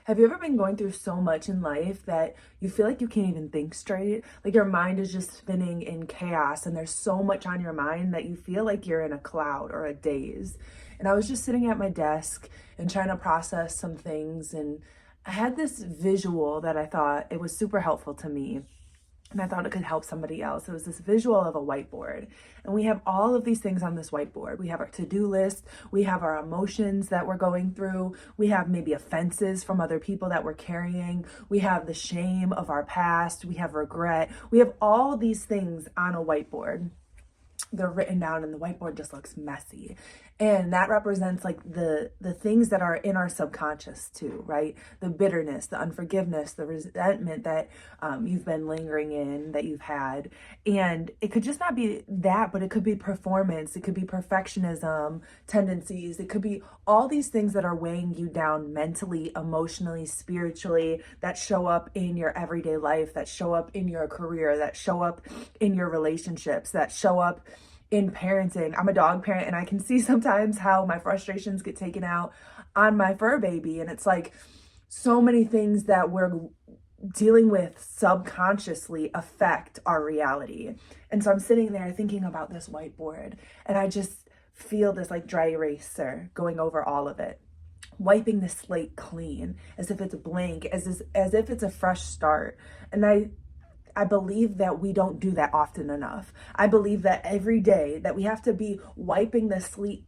Have you ever been going through so much in life that you feel like you can't even think straight? Like your mind is just spinning in chaos and there's so much on your mind that you feel like you're in a cloud or a daze. And I was just sitting at my desk and trying to process some things, and I had this visual that I thought it was super helpful to me, and I thought it could help somebody else. It was this visual of a whiteboard. And we have all of these things on this whiteboard. We have our to-do list. We have our emotions that we're going through. We have maybe offenses from other people that we're carrying. We have the shame of our past. We have regret. We have all of these things on a whiteboard. They're written down and the whiteboard just looks messy. And that represents like the things that are in our subconscious too, right? The bitterness, the unforgiveness, the resentment that you've been lingering in, that you've had. And it could just not be that, but it could be performance. It could be perfectionism tendencies. It could be all these things that are weighing you down mentally, emotionally, spiritually, that show up in your everyday life, that show up in your career, that show up in your relationships, that show up in parenting. I'm a dog parent, and I can see sometimes how my frustrations get taken out on my fur baby. And it's like so many things that we're dealing with subconsciously affect our reality. And so I'm sitting there thinking about this whiteboard, and I just feel this like dry eraser going over all of it, wiping the slate clean as if it's blank, as if it's a fresh start. And I believe that we don't do that often enough. I believe that every day that we have to be wiping the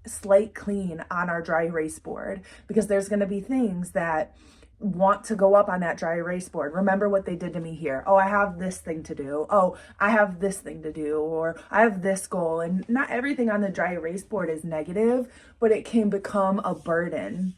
slate clean on our dry erase board, because there's going to be things that want to go up on that dry erase board. Remember what they did to me here. Oh, I have this thing to do. Oh, I have this thing to do, or I have this goal. And not everything on the dry erase board is negative, but it can become a burden.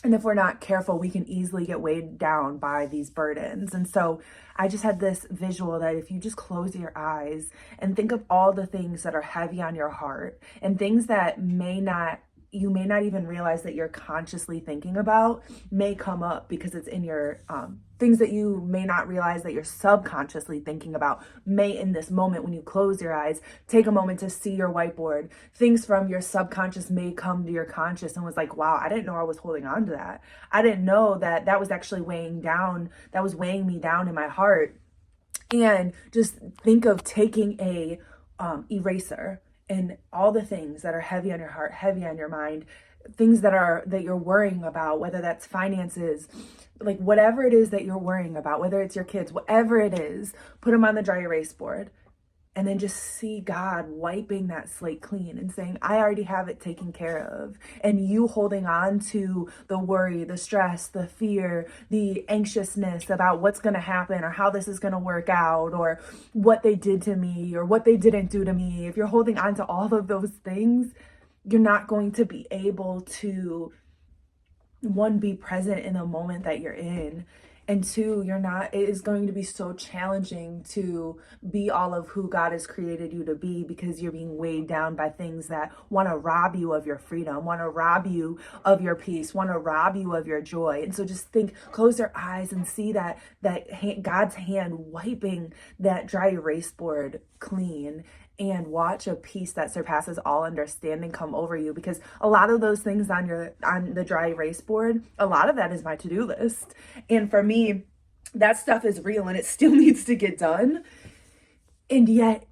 And if we're not careful, we can easily get weighed down by these burdens. And so I just had this visual that if you just close your eyes and think of all the things that are heavy on your heart, and things that you may not even realize that you're consciously thinking about, may come up because it's in your things that you may not realize that you're subconsciously thinking about, may in this moment when you close your eyes take a moment to see your whiteboard. Things from your subconscious may come to your conscious and was like, wow, I didn't know I was holding on to that. I didn't know that was actually weighing me down in my heart. And just think of taking a eraser and all the things that are heavy on your heart, heavy on your mind, things that you're worrying about, whether that's finances, like whatever it is that you're worrying about, whether it's your kids, whatever it is, put them on the dry erase board. And then just see God wiping that slate clean and saying, I already have it taken care of. And you holding on to the worry, the stress, the fear, the anxiousness about what's going to happen or how this is going to work out or what they did to me or what they didn't do to me. If you're holding on to all of those things, you're not going to be able to, one, be present in the moment that you're in. And two, it is going to be so challenging to be all of who God has created you to be, because you're being weighed down by things that want to rob you of your freedom, want to rob you of your peace, want to rob you of your joy. And so just close your eyes and see that God's hand wiping that dry erase board clean, and watch a peace that surpasses all understanding come over you. Because a lot of those things on the dry erase board, a lot of that is my to-do list. And for me, that stuff is real and it still needs to get done. And yet,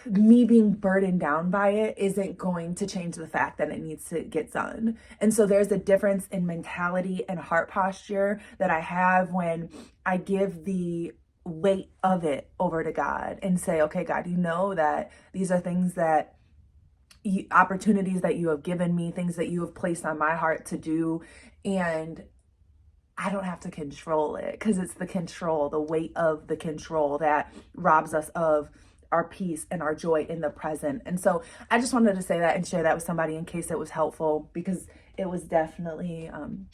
me being burdened down by it isn't going to change the fact that it needs to get done. And so there's a difference in mentality and heart posture that I have when I give the weight of it over to God and say, okay, God, you know that these are things that opportunities that you have given me, things that you have placed on my heart to do. And I don't have to control it, because it's the weight of the control that robs us of our peace and our joy in the present. And so I just wanted to say that and share that with somebody in case it was helpful, because it was definitely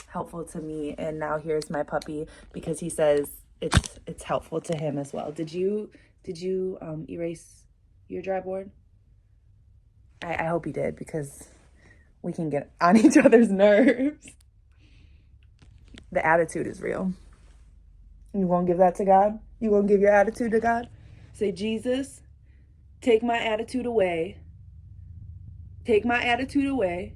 helpful to me. And now here's my puppy, because he says it's helpful to him as well. Did you erase your dry board? I hope you did, because we can get on each other's nerves. The attitude is real. You gonna give that to God? You gonna give your attitude to God? Say, Jesus, take my attitude away. Take my attitude away